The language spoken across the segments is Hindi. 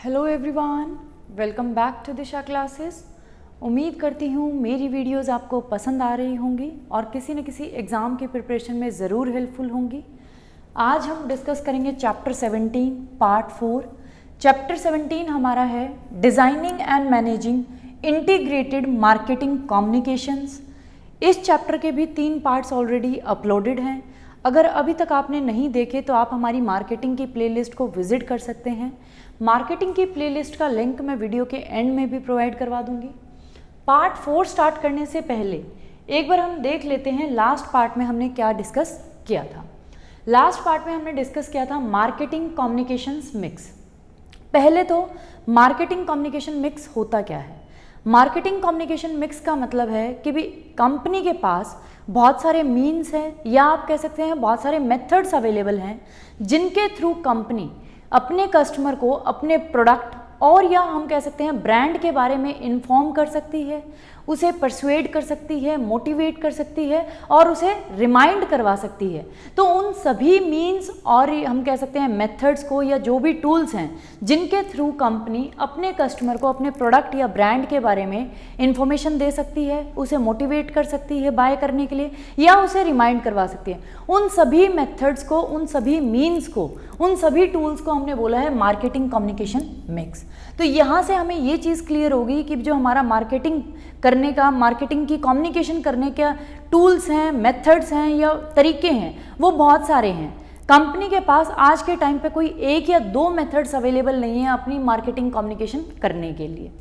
Hello everyone, welcome back to Disha classes. उम्मीद करती हूँ मेरी वीडियोस आपको पसंद आ रही होंगी और किसी न किसी एग्ज़ाम की प्रिपरेशन में ज़रूर हेल्पफुल होंगी। आज हम डिस्कस करेंगे चैप्टर 17 पार्ट 4। चैप्टर 17 हमारा है designing and managing integrated marketing communications. इस चैप्टर के भी 3 पार्ट्स ऑलरेडी अपलोडेड हैं। अगर अभी तक आपने नहीं देखे तो आप हमारी मार्केटिंग की प्लेलिस्ट को विजिट कर सकते हैं। मार्केटिंग की प्लेलिस्ट का लिंक मैं वीडियो के एंड में भी प्रोवाइड करवा दूंगी। पार्ट 4 स्टार्ट करने से पहले एक बार हम देख लेते हैं लास्ट पार्ट में हमने क्या डिस्कस किया था। लास्ट पार्ट में हमने डिस्कस किया था मार्केटिंग कम्युनिकेशंस मिक्स। पहले तो मार्केटिंग कम्युनिकेशन मिक्स होता क्या है। मार्केटिंग कम्युनिकेशन मिक्स का मतलब है कि भी कंपनी के पास बहुत सारे मीन्स हैं या आप कह सकते हैं बहुत सारे मेथड्स अवेलेबल हैं जिनके थ्रू कंपनी अपने कस्टमर को अपने प्रोडक्ट और या हम कह सकते हैं ब्रांड के बारे में इन्फॉर्म कर सकती है, उसे परसुएड कर सकती है, मोटिवेट कर सकती है और उसे रिमाइंड करवा सकती है। तो उन सभी मीन्स और हम कह सकते हैं मेथड्स को या जो भी टूल्स हैं जिनके थ्रू कंपनी अपने कस्टमर को अपने प्रोडक्ट या ब्रांड के बारे में इंफॉर्मेशन दे सकती है, उसे मोटिवेट कर सकती है बाय करने के लिए या उसे रिमाइंड करवा सकती है, उन सभी मेथड्स को, उन सभी मीन्स को, उन सभी टूल्स को हमने बोला है मार्केटिंग कम्युनिकेशन मिक्स। तो यहाँ से हमें ये चीज़ क्लियर होगी कि जो हमारा मार्केटिंग करने का, मार्केटिंग की कम्युनिकेशन करने के टूल्स हैं, मेथड्स हैं या तरीके हैं वो बहुत सारे हैं। कंपनी के पास आज के टाइम पे कोई एक या दो मेथड्स अवेलेबल नहीं है अपनी मार्केटिंग कम्युनिकेशन करने के लिए।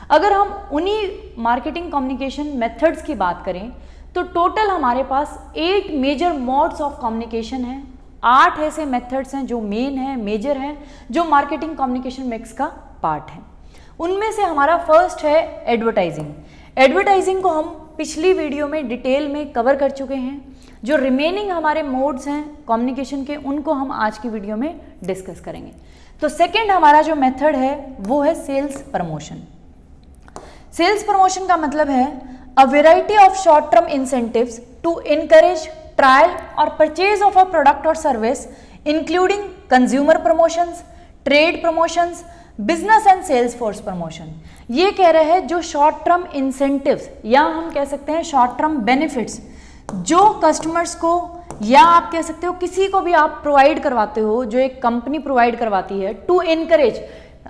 अगर हम उन्हीं मार्केटिंग कम्युनिकेशन मेथड्स की बात करें तो टोटल हमारे पास 8 मेजर मोड्स ऑफ कम्युनिकेशन हैं। 8 ऐसे मेथड्स हैं जो मेन हैं, मेजर हैं, जो मार्केटिंग कम्युनिकेशन मिक्स का पार्ट है। उनमें से हमारा फर्स्ट है एडवर्टाइजिंग। एडवर्टाइजिंग को हम पिछली वीडियो में डिटेल में कवर कर चुके हैं। जो रिमेनिंग हमारे मोड्स हैं कम्युनिकेशन के उनको हम आज की वीडियो में डिस्कस करेंगे। तो सेकंड हमारा जो मेथड है वो है सेल्स प्रमोशन। सेल्स प्रमोशन का मतलब है a variety of short term incentives to encourage trial और परचेज ऑफ अ प्रोडक्ट और service including consumer promotions, trade promotions, business and sales force promotion. ये कह रहे हैं जो शॉर्ट टर्म इंसेंटिव्स या हम कह सकते हैं शॉर्ट टर्म बेनिफिट्स जो कस्टमर्स को या आप कह सकते हो किसी को भी आप प्रोवाइड करवाते हो, जो एक कंपनी प्रोवाइड करवाती है टू इनकरेज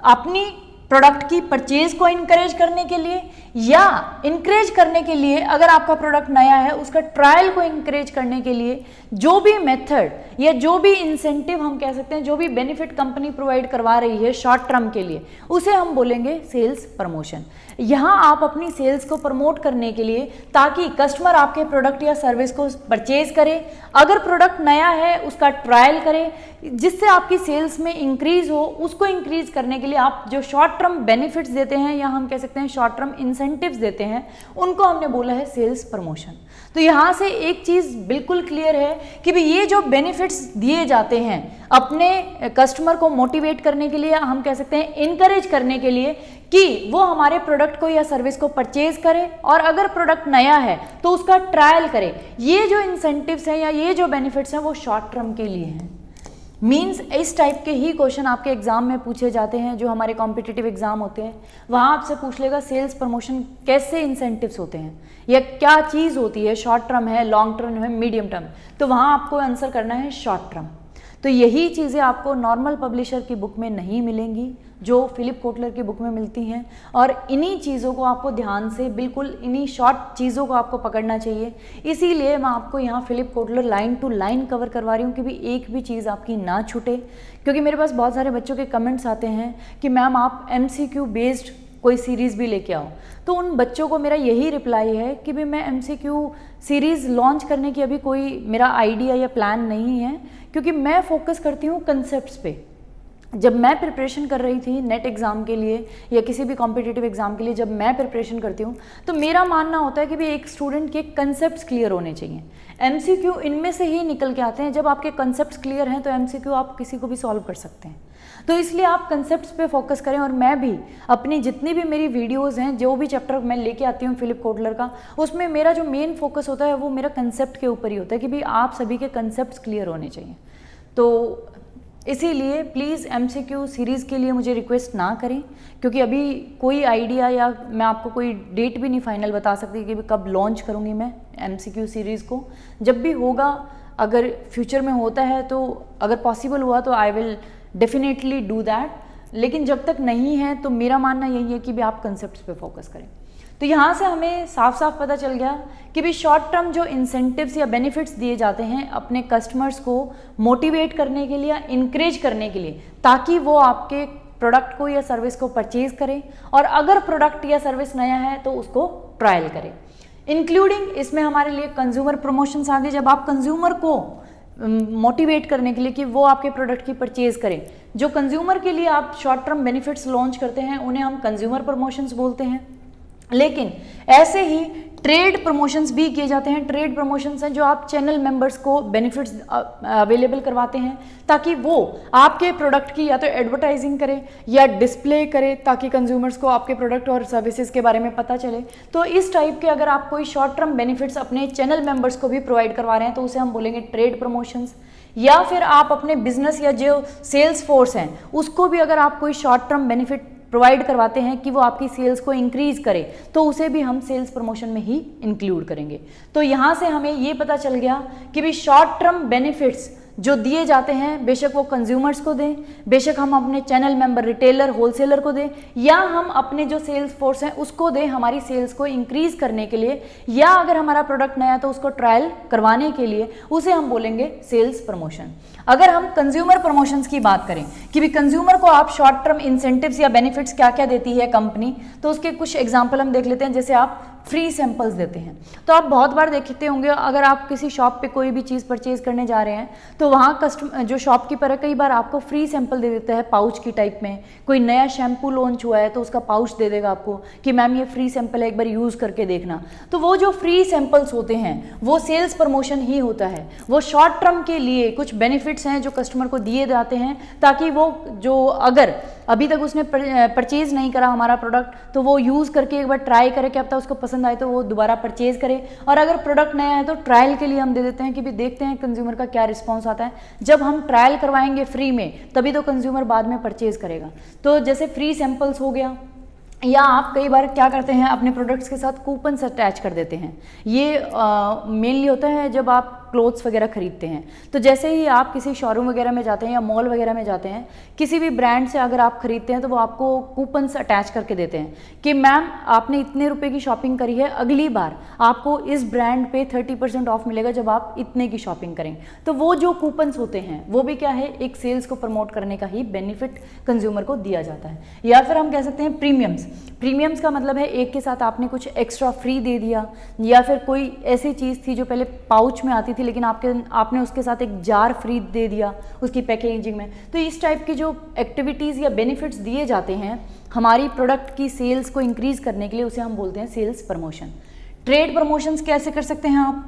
अपनी प्रोडक्ट की परचेज को इनकरेज करने के लिए या इनकरेज करने के लिए अगर आपका प्रोडक्ट नया है उसका ट्रायल को इनकरेज करने के लिए जो भी मेथड या जो भी इंसेंटिव हम कह सकते हैं, जो भी बेनिफिट कंपनी प्रोवाइड करवा रही है शॉर्ट टर्म के लिए, उसे हम बोलेंगे सेल्स प्रमोशन। यहाँ आप अपनी सेल्स को प्रमोट करने के लिए ताकि कस्टमर आपके प्रोडक्ट या सर्विस को परचेज करे, अगर प्रोडक्ट नया है उसका ट्रायल करे, जिससे आपकी सेल्स में इंक्रीज हो, उसको इंक्रीज करने के लिए आप जो शॉर्ट टर्म बेनिफिट्स देते हैं या हम कह सकते हैं शॉर्ट टर्म इंसेंटिव्स देते हैं उनको हमने बोला है सेल्स प्रमोशन। तो यहाँ से एक चीज़ बिल्कुल क्लियर है कि भी ये जो बेनिफिट्स दिए जाते हैं अपने कस्टमर को मोटिवेट करने के लिए, हम कह सकते हैं इनकरेज करने के लिए कि वो हमारे प्रोडक्ट को या सर्विस को परचेज करे और अगर प्रोडक्ट नया है तो उसका ट्रायल करे, ये जो इंसेंटिव्स हैं या ये जो बेनिफिट्स हैं वो शॉर्ट टर्म के लिए हैं। मीन्स इस टाइप के ही क्वेश्चन आपके एग्जाम में पूछे जाते हैं जो हमारे कॉम्पिटिटिव एग्जाम होते हैं। वहाँ आपसे पूछ लेगा सेल्स प्रमोशन कैसे इंसेंटिव्स होते हैं या क्या चीज़ होती है, शॉर्ट टर्म है, लॉन्ग टर्म है, मीडियम टर्म, तो वहाँ आपको आंसर करना है शॉर्ट टर्म। तो यही चीज़ें आपको नॉर्मल पब्लिशर की बुक में नहीं मिलेंगी जो फिलिप कोटलर की बुक में मिलती हैं और इन्हीं चीज़ों को आपको ध्यान से बिल्कुल इन्हीं शॉर्ट चीज़ों को आपको पकड़ना चाहिए। इसीलिए मैं आपको यहाँ Philip Kotler line to line cover करवा रही हूँ कि भी एक भी चीज़ आपकी ना छूटे, क्योंकि मेरे पास बहुत सारे बच्चों के कमेंट्स आते हैं कि मैम आप MCQ बेस्ड कोई सीरीज़ भी लेके आओ। तो उन बच्चों को मेरा यही रिप्लाई है कि भी मैं MCQ सीरीज़ लॉन्च करने की अभी कोई मेरा आइडिया या प्लान नहीं है, क्योंकि मैं फोकस करती हूँ कंसेप्ट्स पे। जब मैं प्रिपरेशन कर रही थी नेट एग्ज़ाम के लिए या किसी भी कॉम्पिटिटिव एग्ज़ाम के लिए, जब मैं प्रिपरेशन करती हूँ तो मेरा मानना होता है कि भी एक स्टूडेंट के कंसेप्ट्स क्लियर होने चाहिए। MCQ इनमें से ही निकल के आते हैं। जब आपके कंसेप्ट्स क्लियर हैं तो MCQ आप किसी को भी सॉल्व कर सकते हैं। तो इसलिए आप कंसेप्ट्स पे फोकस करें। और मैं भी अपनी जितनी भी मेरी वीडियोज़ हैं, जो भी चैप्टर मैं लेके आती हूँ फिलिप कोटलर का, उसमें मेरा जो मेन फोकस होता है वो मेरा कंसेप्ट के ऊपर ही होता है कि भाई आप सभी के कंसेप्ट्स क्लियर होने चाहिए। तो इसीलिए प्लीज़ MCQ सीरीज़ के लिए मुझे रिक्वेस्ट ना करें, क्योंकि अभी कोई आइडिया या मैं आपको कोई डेट भी नहीं फाइनल बता सकती कि कब लॉन्च करूँगी मैं MCQ सीरीज़ को। जब भी होगा, अगर फ्यूचर में होता है तो अगर पॉसिबल हुआ तो I will definitely do that, लेकिन जब तक नहीं है तो मेरा मानना यही है कि भी आप कंसेप्ट पे फोकस करें। तो यहाँ से हमें साफ साफ पता चल गया कि भी शॉर्ट टर्म जो इंसेंटिव्स या बेनिफिट्स दिए जाते हैं अपने कस्टमर्स को मोटिवेट करने के लिए या इंकरेज करने के लिए, ताकि वो आपके प्रोडक्ट को या सर्विस को परचेज करें, और अगर प्रोडक्ट या सर्विस नया है तो उसको ट्रायल करें। इंक्लूडिंग इसमें हमारे लिए कंज्यूमर प्रमोशंस आ गए, जब आप कंज्यूमर को मोटिवेट करने के लिए कि वो आपके प्रोडक्ट की परचेज करें। जो कंज्यूमर के लिए आप शॉर्ट टर्म बेनिफिट्स लॉन्च करते हैं उन्हें हम कंज्यूमर प्रमोशंस बोलते हैं। लेकिन ऐसे ही ट्रेड प्रमोशंस भी किए जाते हैं। ट्रेड प्रमोशंस हैं जो आप चैनल मेंबर्स को बेनिफिट्स अवेलेबल करवाते हैं, ताकि वो आपके प्रोडक्ट की या तो एडवर्टाइजिंग करें या डिस्प्ले करें, ताकि कंज्यूमर्स को आपके प्रोडक्ट और सर्विसेज के बारे में पता चले। तो इस टाइप के अगर आप कोई शॉर्ट टर्म बेनिफिट्स अपने चैनल मेंबर्स को भी प्रोवाइड करवा रहे हैं तो उसे हम बोलेंगे ट्रेड प्रमोशंस। या फिर आप अपने बिजनेस या जो सेल्स फोर्स हैं उसको भी अगर आप कोई शॉर्ट टर्म बेनिफिट प्रोवाइड करवाते हैं कि वो आपकी सेल्स को इंक्रीज करे, तो उसे भी हम सेल्स प्रमोशन में ही इंक्लूड करेंगे। तो यहाँ से हमें ये पता चल गया कि भी शॉर्ट टर्म बेनिफिट्स जो दिए जाते हैं, बेशक वो कंज्यूमर्स को दें, बेशक हम अपने चैनल मेंबर रिटेलर होलसेलर को दें, या हम अपने जो सेल्स फोर्स हैं उसको दें हमारी सेल्स को इंक्रीज करने के लिए, या अगर हमारा प्रोडक्ट नया है तो उसको ट्रायल करवाने के लिए, उसे हम बोलेंगे सेल्स प्रमोशन। अगर हम कंज्यूमर प्रमोशंस की बात करें कि भी कंज्यूमर को आप शॉर्ट टर्म इंसेंटिव्स या बेनिफिट्स क्या क्या देती है कंपनी, तो उसके कुछ एग्जाम्पल हम देख लेते हैं। जैसे आप फ्री सैंपल्स देते हैं, तो आप बहुत बार देखते होंगे अगर आप किसी शॉप पे कोई भी चीज़ परचेज करने जा रहे हैं तो वहाँ कस्टमर जो शॉपकीपर है कई बार आपको फ्री सैंपल दे देता है पाउच की टाइप में। कोई नया शैम्पू लॉन्च हुआ है तो उसका पाउच दे देगा आपको कि मैम ये फ्री सैंपल है, एक बार यूज़ करके देखना। तो वो जो फ्री सैंपल्स होते हैं वो सेल्स प्रमोशन ही होता है। वो शॉर्ट टर्म के लिए कुछ बेनिफिट्स हैं जो कस्टमर को दिए जाते हैं, ताकि वो जो अगर अभी तक उसने परचेज नहीं करा हमारा प्रोडक्ट तो वो यूज़ करके एक बार ट्राई करे, क्या पता उसको पसंद आए तो वो दोबारा परचेज करे। और अगर प्रोडक्ट नया है तो ट्रायल के लिए हम दे देते हैं कि भी देखते हैं कंज्यूमर का क्या रिस्पॉन्स आता है। जब हम ट्रायल करवाएंगे फ्री में तभी तो कंज्यूमर बाद में परचेज करेगा। तो जैसे फ्री सैंपल्स हो गया, या आप कई बार क्या करते हैं अपने प्रोडक्ट्स के साथ कूपन्स अटैच कर देते हैं। ये मेनली होता है जब आप क्लोथ्स वगैरह खरीदते हैं। तो जैसे ही आप किसी शोरूम वगैरह में जाते हैं या मॉल वगैरह में जाते हैं, किसी भी ब्रांड से अगर आप खरीदते हैं तो वो आपको कूपन्स अटैच करके देते हैं कि मैम आपने इतने रुपए की शॉपिंग करी है, अगली बार आपको इस ब्रांड पे 30% ऑफ मिलेगा जब आप इतने की शॉपिंग करें। तो वो जो कूपन्स होते हैं वो भी क्या है, एक सेल्स को प्रमोट करने का ही बेनिफिट कंज्यूमर को दिया जाता है। या फिर हम कह सकते हैं प्रीमियम्स का मतलब है एक के साथ आपने कुछ एक्स्ट्रा फ्री दे दिया, या फिर कोई ऐसी चीज़ थी जो पहले पाउच में आती थी लेकिन आपने उसके साथ एक जार फ्री दे दिया उसकी पैकेजिंग में। तो इस टाइप की जो एक्टिविटीज़ या बेनिफिट्स दिए जाते हैं हमारी प्रोडक्ट की सेल्स को इंक्रीज करने के लिए, उसे हम बोलते हैं सेल्स प्रमोशन। ट्रेड प्रमोशंस कैसे कर सकते हैं आप,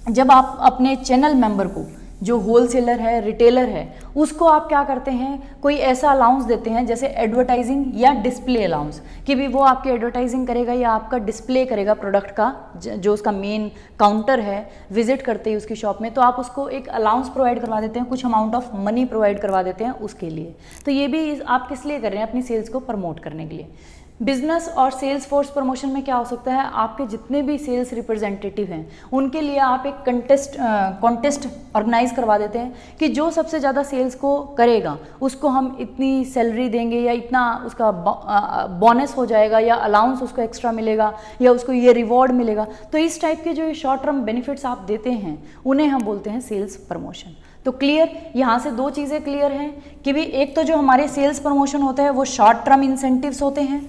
जब आप अपने चैनल मेंबर को जो होलसेलर है रिटेलर है उसको आप क्या करते हैं, कोई ऐसा अलाउंस देते हैं जैसे एडवर्टाइजिंग या डिस्प्ले अलाउंस, कि भी वो आपकी एडवर्टाइजिंग करेगा या आपका डिस्प्ले करेगा प्रोडक्ट का, जो उसका मेन काउंटर है विजिट करते ही उसकी शॉप में, तो आप उसको एक अलाउंस प्रोवाइड करवा देते हैं, कुछ अमाउंट ऑफ मनी प्रोवाइड करवा देते हैं उसके लिए। तो ये भी आप किस लिए कर रहे हैं, अपनी सेल्स को प्रमोट करने के लिए। बिजनेस और सेल्स फोर्स प्रमोशन में क्या हो सकता है, आपके जितने भी सेल्स रिप्रेजेंटेटिव हैं उनके लिए आप एक कॉन्टेस्ट ऑर्गेनाइज करवा देते हैं कि जो सबसे ज़्यादा सेल्स को करेगा उसको हम इतनी सैलरी देंगे, या इतना उसका बोनस हो जाएगा, या अलाउंस उसको एक्स्ट्रा मिलेगा, या उसको ये रिवॉर्ड मिलेगा। तो इस टाइप के जो शॉर्ट टर्म बेनिफिट्स आप देते हैं उन्हें हम बोलते हैं सेल्स प्रमोशन। तो क्लियर, यहाँ से दो चीज़ें क्लियर हैं कि भी एक तो जो हमारे सेल्स प्रमोशन होते हैं वो शॉर्ट टर्म इंसेंटिव्स होते हैं,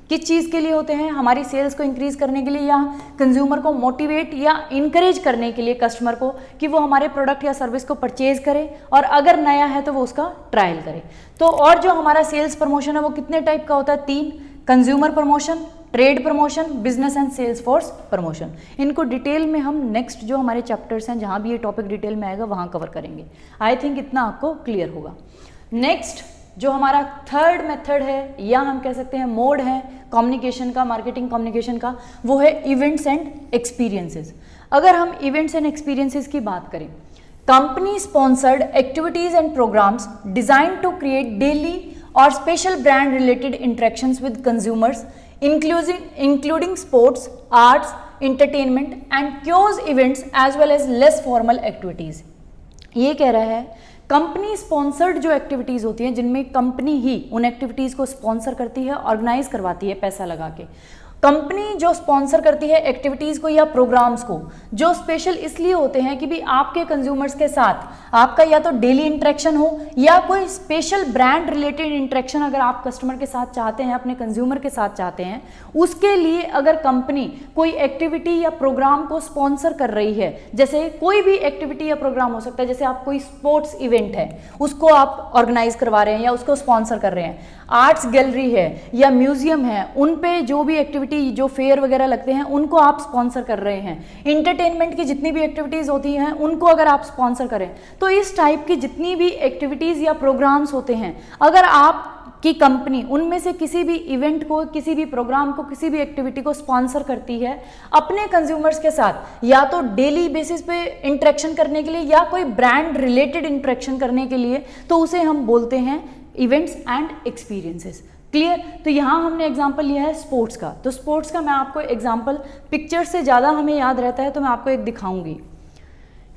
किस चीज़ के लिए होते हैं, हमारी सेल्स को इंक्रीज करने के लिए या कंज्यूमर को मोटिवेट या इनकरेज करने के लिए कस्टमर को कि वो हमारे प्रोडक्ट या सर्विस को परचेज करे, और अगर नया है तो वो उसका ट्रायल करे। तो और जो हमारा सेल्स प्रमोशन है वो कितने टाइप का होता है, 3, consumer promotion, trade promotion, business and sales force promotion. इनको डिटेल में हम नेक्स्ट जो हमारे चैप्टर्स हैं जहाँ भी ये टॉपिक डिटेल में आएगा वहाँ कवर करेंगे। आई थिंक इतना आपको क्लियर होगा। नेक्स्ट जो हमारा थर्ड मेथड है या हम कह सकते हैं मोड है कम्युनिकेशन का, मार्केटिंग कम्युनिकेशन का, वो है इवेंट्स एंड एक्सपीरियंसेस। अगर हम इवेंट्स एंड एक्सपीरियंसेस की बात करें, company sponsored activities and programs designed to create daily or special brand related interactions with consumers, including sports, arts, entertainment and kiosk events as well as less formal activities. ये कह रहा है कंपनी स्पॉन्सर्ड जो एक्टिविटीज़ होती हैं जिनमें कंपनी ही उन एक्टिविटीज़ को स्पॉन्सर करती है, ऑर्गेनाइज करवाती है पैसा लगा के, कंपनी जो स्पॉन्सर करती है एक्टिविटीज़ को या प्रोग्राम्स को जो स्पेशल इसलिए होते हैं कि भी आपके कंज्यूमर्स के साथ आपका या तो डेली इंटरेक्शन हो या कोई स्पेशल ब्रांड रिलेटेड इंटरेक्शन अगर आप कस्टमर के साथ चाहते हैं, अपने कंज्यूमर के साथ चाहते हैं, उसके लिए अगर कंपनी कोई एक्टिविटी या प्रोग्राम को स्पॉन्सर कर रही है, जैसे कोई भी एक्टिविटी या प्रोग्राम हो सकता है, जैसे आप कोई स्पोर्ट्स इवेंट है उसको आप ऑर्गेनाइज करवा रहे हैं या उसको स्पॉन्सर कर रहे हैं, आर्ट्स गैलरी है या म्यूजियम है, उन पे जो भी एक्टिविटी जो फेयर वगैरह लगते हैं उनको आप स्पॉन्सर कर रहे हैं, इंटरटेनमेंट की जितनी भी एक्टिविटीज़ होती हैं उनको अगर आप स्पॉन्सर करें, तो इस टाइप की जितनी भी एक्टिविटीज़ या प्रोग्राम्स होते हैं अगर आप की कंपनी उनमें से किसी भी इवेंट को, किसी भी प्रोग्राम को, किसी भी एक्टिविटी को स्पॉन्सर करती है अपने कंज्यूमर्स के साथ या तो डेली बेसिस पे इंटरेक्शन करने के लिए या कोई ब्रांड रिलेटेड इंटरेक्शन करने के लिए, तो उसे हम बोलते हैं इवेंट्स एंड एक्सपीरियंसेस। क्लियर? तो यहाँ हमने एग्जाम्पल लिया है स्पोर्ट्स का, तो स्पोर्ट्स का मैं आपको एग्जाम्पल पिक्चर से ज़्यादा हमें याद रहता है तो मैं आपको एक दिखाऊंगी।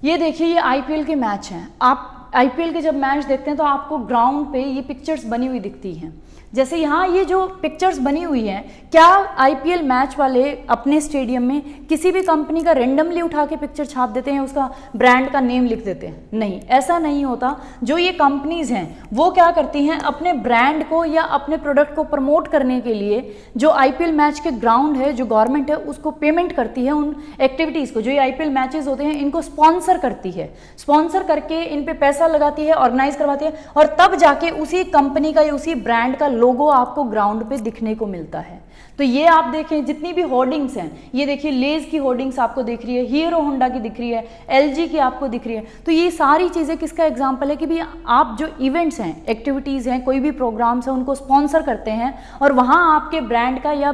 ये देखिए, ये आईपीएल के मैच हैं। आप आईपीएल के जब मैच देखते हैं तो आपको ग्राउंड पे ये पिक्चर्स बनी हुई दिखती हैं। जैसे यहाँ ये जो पिक्चर्स बनी हुई हैं, क्या आईपीएल मैच वाले अपने स्टेडियम में किसी भी कंपनी का रेंडमली उठा के पिक्चर छाप देते हैं, उसका ब्रांड का नेम लिख देते हैं? नहीं, ऐसा नहीं होता। जो ये कंपनीज हैं वो क्या करती हैं, अपने ब्रांड को या अपने प्रोडक्ट को प्रमोट करने के लिए जो आईपीएल मैच के ग्राउंड है, जो गवर्नमेंट है उसको पेमेंट करती है उन एक्टिविटीज़ को, जो ये आईपीएल मैचेस होते हैं इनको स्पॉन्सर करती है, स्पॉन्सर करके इन पे पैसा लगाती है, ऑर्गेनाइज करवाती है, और तब जाके उसी कंपनी का या उसी ब्रांड का लोगो आपको ग्राउंड पे दिखने को मिलता है। तो ये आप देखें जितनी भी होर्डिंग्स हैं, ये देखिए लेज की होर्डिंग्स आपको दिख रही है, हीरो होंडा की दिख रही है, एलजी की आपको दिख रही है। तो ये सारी चीज़ें किसका एग्जांपल है कि भी आप जो इवेंट्स हैं, एक्टिविटीज़ हैं, कोई भी प्रोग्राम्स हैं उनको स्पॉन्सर करते हैं और वहाँ आपके ब्रांड का या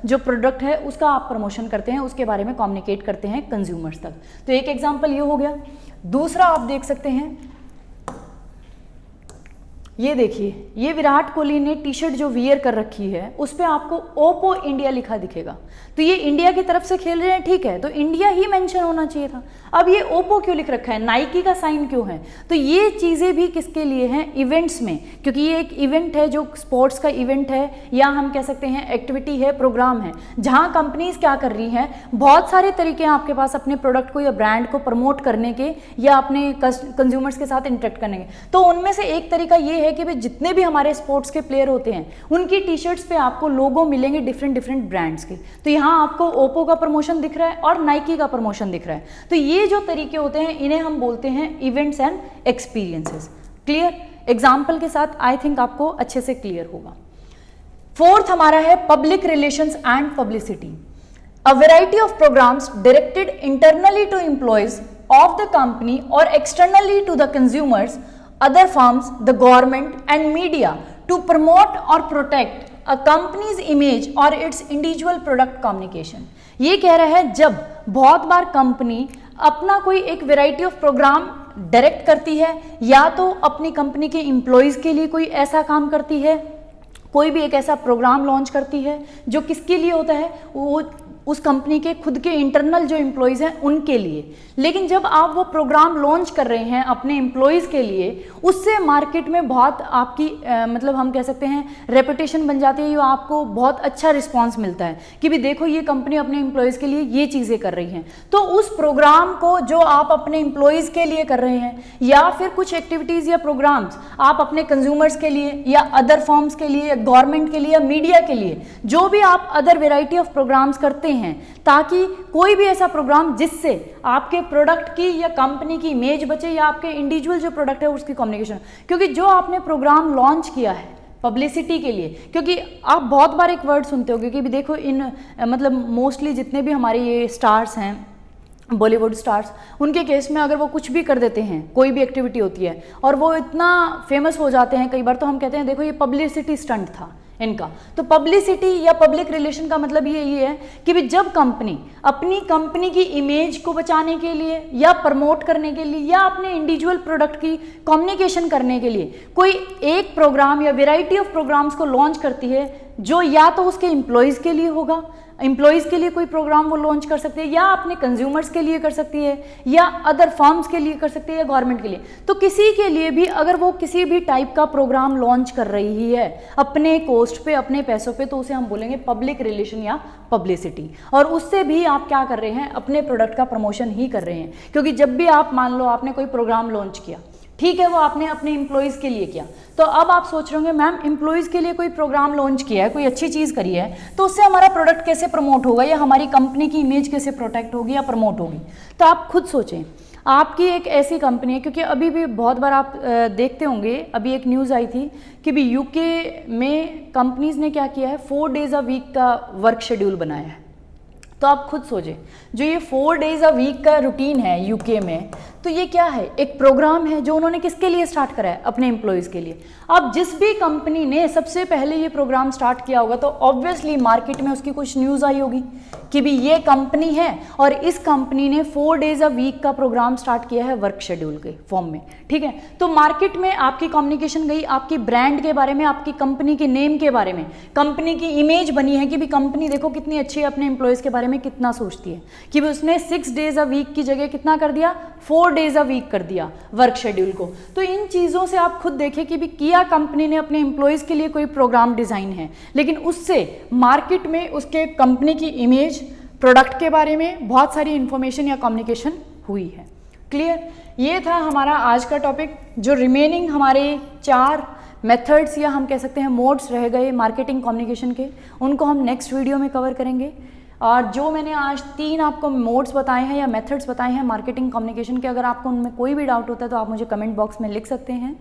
जो प्रोडक्ट है उसका आप प्रमोशन करते हैं, उसके बारे में कम्युनिकेट करते हैं कंज्यूमर्स तक। तो एक एग्जाम्पल ये हो गया। दूसरा आप देख सकते हैं, ये देखिए, ये विराट कोहली ने टी शर्ट जो वियर कर रखी है उस पर आपको ओप्पो इंडिया लिखा दिखेगा। तो ये इंडिया की तरफ से खेल रहे हैं, ठीक है, तो इंडिया ही मेंशन होना चाहिए था। अब ये ओप्पो क्यों लिख रखा है, नाइकी का साइन क्यों है? तो ये चीज़ें भी किसके लिए हैं, इवेंट्स में, क्योंकि ये एक इवेंट है जो स्पोर्ट्स का इवेंट है या हम कह सकते हैं एक्टिविटी है, प्रोग्राम है, जहाँ कंपनीज क्या कर रही हैं, बहुत सारे तरीके हैं आपके पास अपने प्रोडक्ट को या ब्रांड को प्रमोट करने के या अपने कंज्यूमर्स के साथ इंटरेक्ट करने के। तो उनमें से एक तरीका ये है कि भाई जितने भी हमारे स्पोर्ट्स के प्लेयर होते हैं उनकी टी शर्ट्स पे आपको लोगो मिलेंगे डिफरेंट ब्रांड्स के। तो यहाँ आपको ओप्पो का प्रमोशन दिख रहा है और नाइकी का प्रमोशन दिख रहा है। तो ये जो तरीके होते हैं इन्हें हम बोलते हैं events and experiences. Clear? Example के साथ आई थिंक आपको अच्छे से क्लियर होगा। फोर्थ हमारा है public relations and publicity. A variety of programmes directed internally to employees of the company और externally to the consumers, other firms, the government and media to promote or protect a company's image or its individual product communication। ये कह रहा है जब बहुत बार कंपनी अपना कोई एक वैरायटी ऑफ प्रोग्राम डायरेक्ट करती है या तो अपनी कंपनी के एम्प्लॉयज़ के लिए कोई ऐसा काम करती है, कोई भी एक ऐसा प्रोग्राम लॉन्च करती है जो किसके लिए होता है, वो उस कंपनी के खुद के इंटरनल जो एम्प्लॉयज़ हैं उनके लिए। लेकिन जब आप वो प्रोग्राम लॉन्च कर रहे हैं अपने एम्प्लॉयज़ के लिए, उससे मार्केट में बहुत आपकी मतलब हम कह सकते हैं रेपुटेशन बन जाती है, आपको बहुत अच्छा रिस्पांस मिलता है कि भी देखो ये कंपनी अपने एम्प्लॉयज़ के लिए ये चीज़ें कर रही हैं। तो उस प्रोग्राम को जो आप अपने एम्प्लॉयज़ के लिए कर रहे हैं या फिर कुछ एक्टिविटीज़ या प्रोग्राम्स आप अपने कंज्यूमर्स के लिए या अदर फर्म्स के लिए या गवर्नमेंट के लिए या मीडिया के लिए, जो भी आप अदर वेराइटी ऑफ प्रोग्राम्स करते हैं, ताकि कोई भी ऐसा प्रोग्राम जिससे आपके प्रोडक्ट की या कंपनी की इमेज बचे या आपके इंडिविजुअल जो प्रोडक्ट है उसकी कम्युनिकेशन, क्योंकि जो आपने प्रोग्राम लॉन्च किया है पब्लिसिटी के लिए, क्योंकि आप बहुत बार एक वर्ड सुनते होंगे कि भी देखो इन मतलब मोस्टली जितने भी हमारे ये स्टार्स हैं, बॉलीवुड स्टार्स, उनके केस में अगर वो कुछ भी कर देते हैं, कोई भी एक्टिविटी होती है और वो इतना फेमस हो जाते हैं, कई बार तो हम कहते हैं देखो ये पब्लिसिटी स्टंट था, इनका। तो पब्लिसिटी या पब्लिक रिलेशन का मतलब यही है कि भी जब कंपनी अपनी कंपनी की इमेज को बचाने के लिए या प्रमोट करने के लिए या अपने इंडिविजुअल प्रोडक्ट की कम्युनिकेशन करने के लिए कोई एक प्रोग्राम या वैरायटी ऑफ प्रोग्राम्स को लॉन्च करती है, जो या तो उसके एम्प्लॉयज़ के लिए होगा, एम्प्लॉयज़ के लिए कोई प्रोग्राम वो लॉन्च कर सकती है, या अपने कंज्यूमर्स के लिए कर सकती है, या अदर फर्म्स के लिए कर सकती है, या गवर्नमेंट के लिए। तो किसी के लिए भी अगर वो किसी भी टाइप का प्रोग्राम लॉन्च कर रही है अपने कॉस्ट पे, अपने पैसों पे, तो उसे हम बोलेंगे पब्लिक रिलेशन या पब्लिसिटी। और उससे भी आप क्या कर रहे हैं, अपने प्रोडक्ट का प्रमोशन ही कर रहे हैं। क्योंकि जब भी आप मान लो आपने कोई प्रोग्राम लॉन्च किया, ठीक है, वो आपने अपने एम्प्लॉयज़ के लिए किया, तो अब आप सोच रहे होंगे मैम एम्प्लॉयज़ के लिए कोई प्रोग्राम लॉन्च किया है, कोई अच्छी चीज़ करी है, तो उससे हमारा प्रोडक्ट कैसे प्रमोट होगा या हमारी कंपनी की इमेज कैसे प्रोटेक्ट होगी या प्रमोट होगी। तो आप खुद सोचें, आपकी एक ऐसी कंपनी है, क्योंकि अभी भी बहुत बार आप देखते होंगे, अभी एक न्यूज़ आई थी कि भी यूके में कंपनीज़ ने क्या किया है, 4 डेज़ अ वीक का वर्क शेड्यूल बनाया है। तो आप खुद सोचें, जो ये 4 डेज़ अ वीक का रूटीन है यूके में, तो ये क्या है, एक प्रोग्राम है जो उन्होंने किसके लिए स्टार्ट करा है, अपने एम्प्लॉयज़ के लिए। अब जिस भी कंपनी ने सबसे पहले ये प्रोग्राम स्टार्ट किया होगा, तो ऑब्वियसली मार्केट में उसकी कुछ न्यूज़ आई होगी कि भी ये कंपनी है और इस कंपनी ने 4 डेज़ अ वीक का प्रोग्राम स्टार्ट किया है वर्क शेड्यूल के फॉर्म में, ठीक है। तो मार्केट में आपकी कम्युनिकेशन गई, आपकी ब्रांड के बारे में, आपकी कंपनी के नेम के बारे में, कंपनी की इमेज बनी है कि भी कंपनी देखो कितनी अच्छी है, अपने एम्प्लॉयज़ के बारे में कितना सोचती है, कि भी उसने 6 डेज़ अ वीक की जगह कितना कर दिया, 4 डेज़ अ वीक कर दिया वर्क शेड्यूल को। तो इन चीज़ों से आप खुद देखें कि भी किया कंपनी ने अपने एम्प्लॉयज़ के लिए कोई प्रोग्राम डिज़ाइन है, लेकिन उससे मार्केट में उसके कंपनी की इमेज, प्रोडक्ट के बारे में बहुत सारी इंफॉर्मेशन या कम्युनिकेशन हुई है। क्लियर? ये था हमारा आज का टॉपिक। जो रिमेनिंग हमारे 4 मेथड्स या हम कह सकते हैं मोड्स रह गए मार्केटिंग कम्युनिकेशन के, उनको हम नेक्स्ट वीडियो में कवर करेंगे। और जो मैंने आज 3 आपको मोड्स बताए हैं या मेथड्स बताए हैं मार्केटिंग कम्युनिकेशन के, अगर आपको उनमें कोई भी डाउट होता है तो आप मुझे कमेंट बॉक्स में लिख सकते हैं।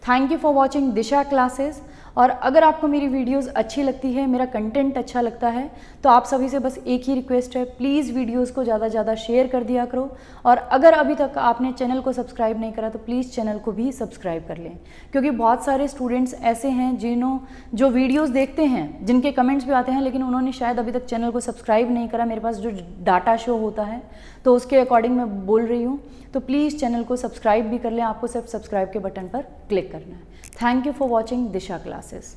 Thank you for watching Disha classes. और अगर आपको मेरी वीडियोस अच्छी लगती है, मेरा कंटेंट अच्छा लगता है, तो आप सभी से बस एक ही रिक्वेस्ट है, प्लीज़ वीडियोस को ज़्यादा से ज़्यादा शेयर कर दिया करो। और अगर अभी तक आपने चैनल को सब्सक्राइब नहीं करा तो प्लीज़ चैनल को भी सब्सक्राइब कर लें, क्योंकि बहुत सारे स्टूडेंट्स ऐसे हैं जो वीडियोज़ देखते हैं, जिनके कमेंट्स भी आते हैं, लेकिन उन्होंने शायद अभी तक चैनल को सब्सक्राइब नहीं करा। मेरे पास जो डाटा शो होता है तो उसके अकॉर्डिंग मैं बोल रही हूँ, तो प्लीज़ चैनल को सब्सक्राइब भी कर लें। आपको सिर्फ सब्सक्राइब के बटन पर क्लिक करना है। Thank you for watching Disha classes.